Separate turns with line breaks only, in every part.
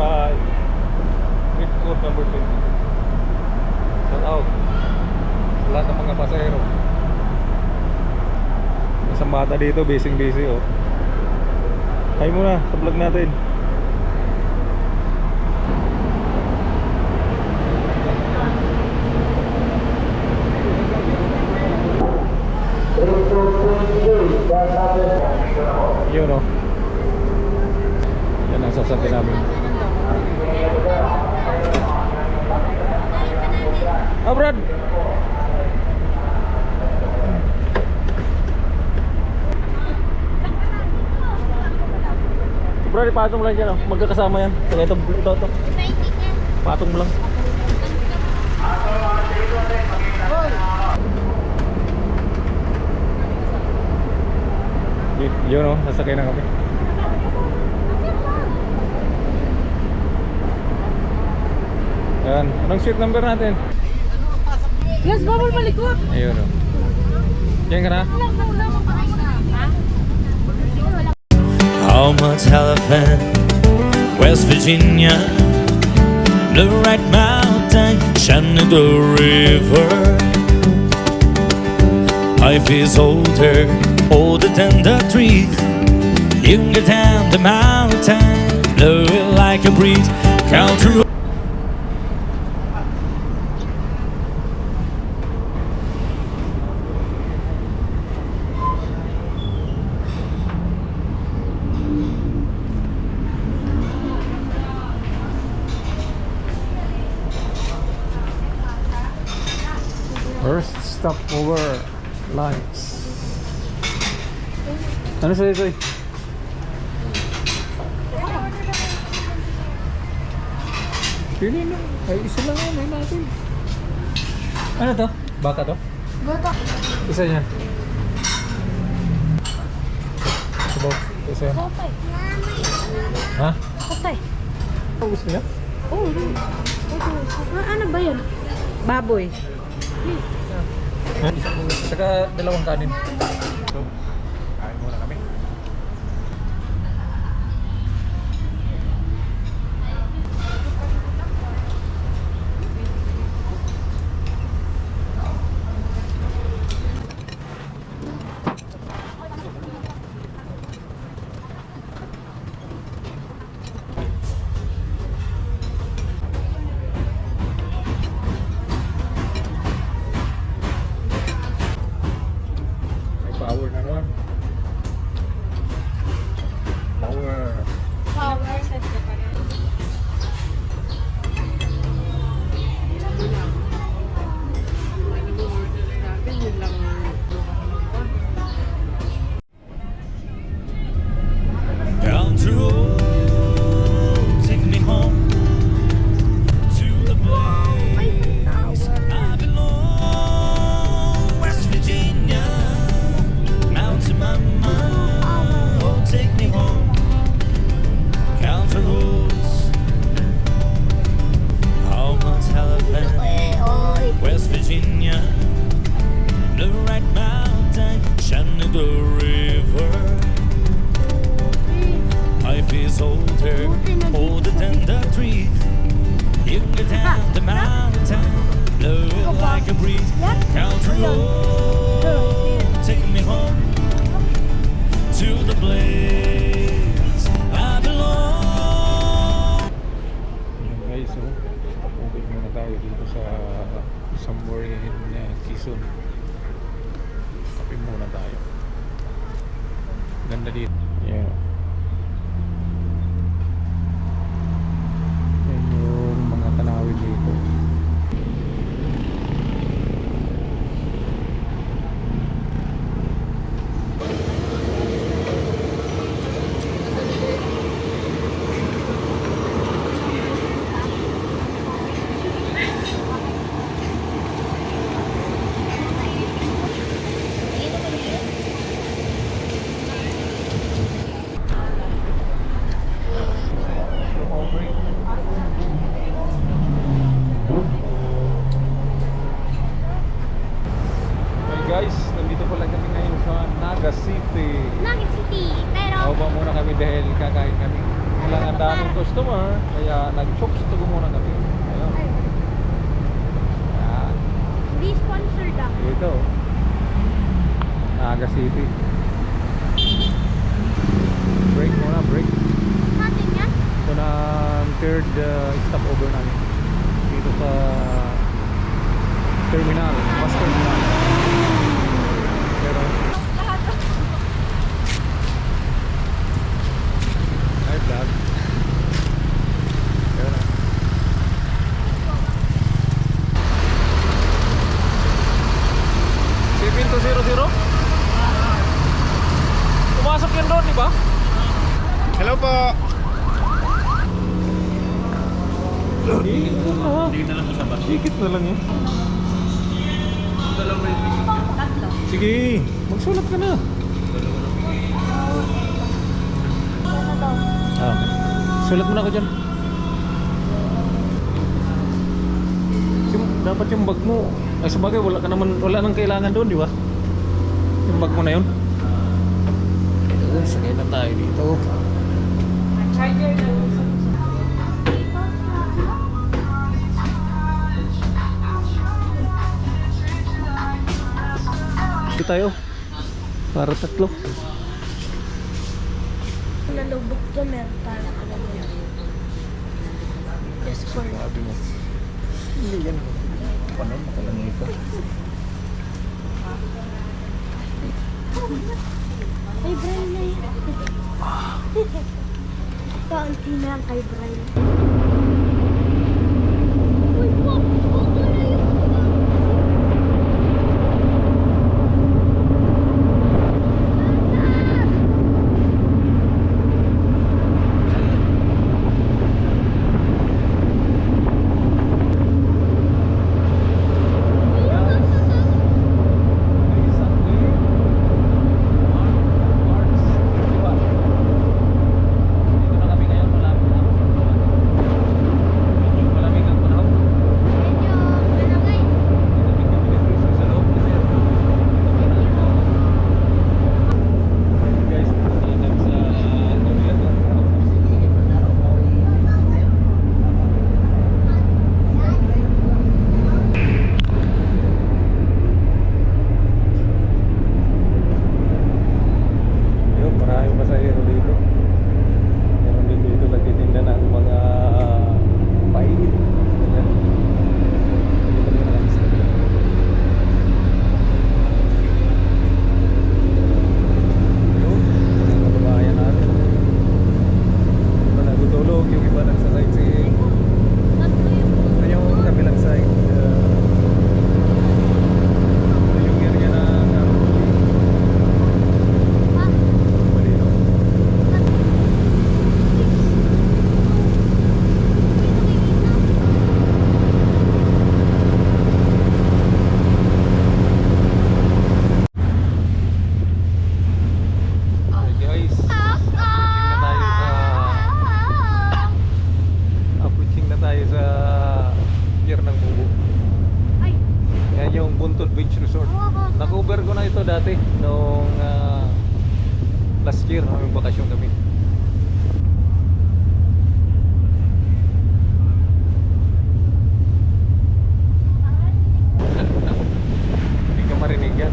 Alright. Street code number 20. Shout out sa lahat ng mga pasahero. Isang bata dito, busy oh. Hi muna sa vlog natin. Yun o. Yan ang sasabi namin. Ah, Brad! Brad, ipatong mo lang dyan o. Magkakasama yan. Kaya ito. Patong mo lang. Yun o, sasakay na kami. Ayan, anong seat number natin?
Yes, bawal malikot.
Ayun o. Diyan ka na?
Almost Elephant, West Virginia, Blue Ridge Mountain, Shenandoah River. Life is older than the trees. You can get down the mountain, blow it like a breeze. Country.
First stop over lunch. Ano sa'yo ito eh? Pili na. Ay, isa lang yan. Ay natin. Ano to? Baka to?
Bata.
Isa yan. Sabaw. Isa yan.
Patay.
Ha?
Patay.
Gusto niya?
Oh, ano ba yan? Baboy.
Saka dalawang kanin. So, kain muna kami. Power na naman. Power.
Power set ka pa rin.
Down the road, take me home to the place I belong, West Virginia, Mountain Mama. Oh, take me home, count the roads, Almost Elephant, West Virginia, Blue Ridge Mountain, Shenandoah River. Life is older than the trees. You can get down the mountain, blow it like a breeze. Country road, take me home to the place I belong.
Ayan guys, so ubig muna tayo dito sa somewhere in Quezon. Kape muna tayo. Ganda dito. Ayan. Yan yung mga tanawin dito. customer. Kaya nag-chokes to muna kami. Ayun. Yan.
Hindi sponsored ah.
Dito. Naga City. Break muna, break.
Natin yan?
Ito na ang third stopover namin. Dito sa terminal, bus terminal. Pero ay vlog. Pero na. Pinto 00? Pumasok yan doon, di ba?
Hello po.
Dikit na lang yun. Sige, magsulat ka na. Ah, sulat mo na ako dyan. Dapat yung bag mo. Ay sabagay, wala nang kailangan doon, di ba? Yung bag mo na yun. Sakay na tayo dito.
Charger na.
Dito tayo. Para tatlo.
Nalubog to, meron para ka na yan. Just for
Sabi mo. Hindi yan. Paano? Makalangi ito.
Kay Brian na yan. Kaunti na lang kay Brian. Uy, pop! Photo na yun!
Na-cover ko na ito dati nung last year, may bakasyon kami. Hindi ka marinig yan.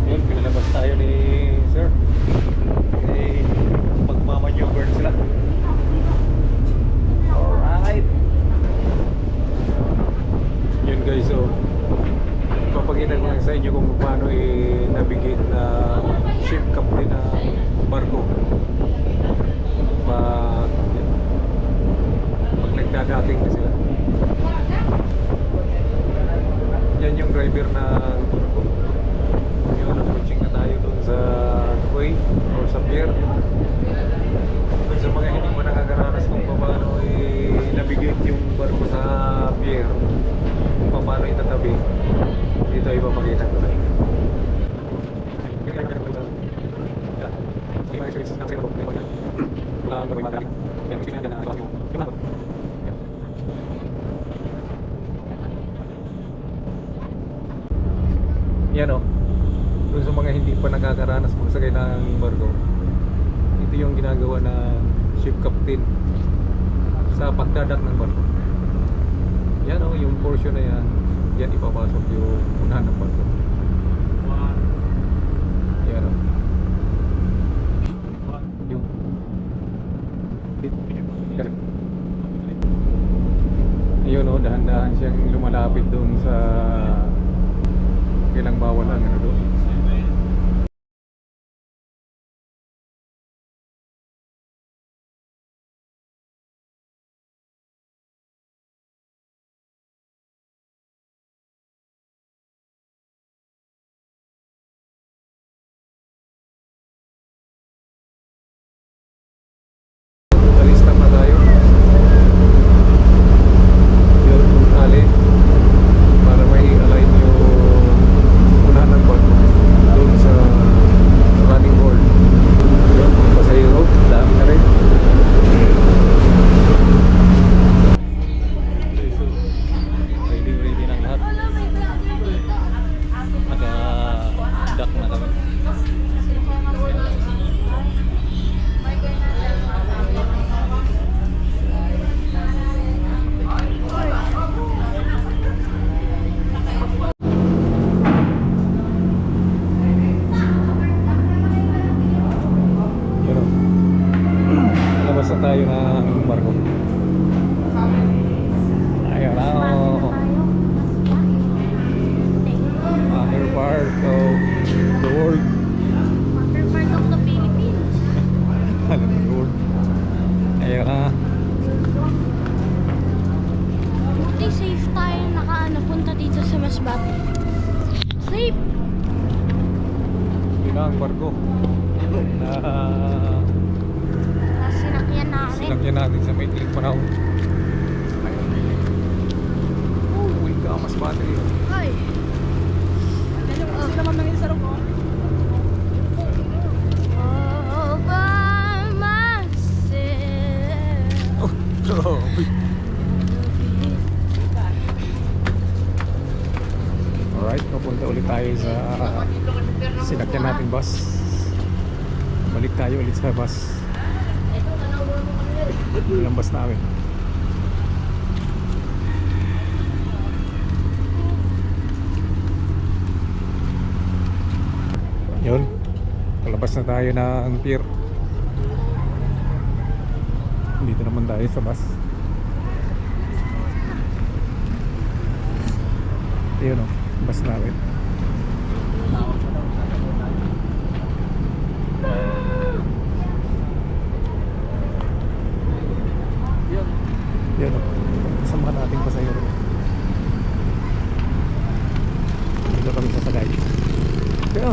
Yun, pinalabas tayo ni sir. Eh, magmamaneuver sila. Alright. Yun guys, so papakita ko lang sa inyo kung paano i-navigate na ship captain na barko pag nagdadating na sila. Yan yung driver na barko. Yun, switching na tayo dun sa quay or sa pier. Dun sa mga hindi mo nakakaranas kung paano i-navigate yung barko sa pier, kung paano itatabi, dito ipapakita ko na. Doon sa mga hindi pa nakakaranas magsakay ng barko, ito yung ginagawa ng ship captain sa pagdadak ng barko. Yan o, yung portion na yan, yan ipapasok yung unahan ng barko. Yan o. Yung ayun o, dahan-dahan siyang lumalapit doon sa kailang bawal ang ano doon. Talista na tayo. Yun, tali. Para may align yung unahan ng barko doon sa running board. Yun, mga pasahero, dami na rin. Ready ng lahat. Naka-dock na kami. Yun o. Labas na tayo ng barko. Ayun na o. Other part of the world.
Other part of the Philippines.
Alam ng world. Ayun na.
Buti safe tayo punta dito sa Masbate. Safe!
Yun na ang barko. Na
Sinakyan namin.
sinakyan natin sa maikling panahon. Ayun. Uy ka, mas battery.
Ay!
Naman ng isa rin ko.
All by myself.
Oh, grabe. Alright, papunta ulit tayo sa sinakyan natin bus. Balik tayo ulit sa bus. Ilang bus namin. Yun, palabas na tayo ng pier. Dito naman tayo sa bus. Yun o, bus namin. Yun o, kasama nating pasahero. Dito kami sasagay. Kaya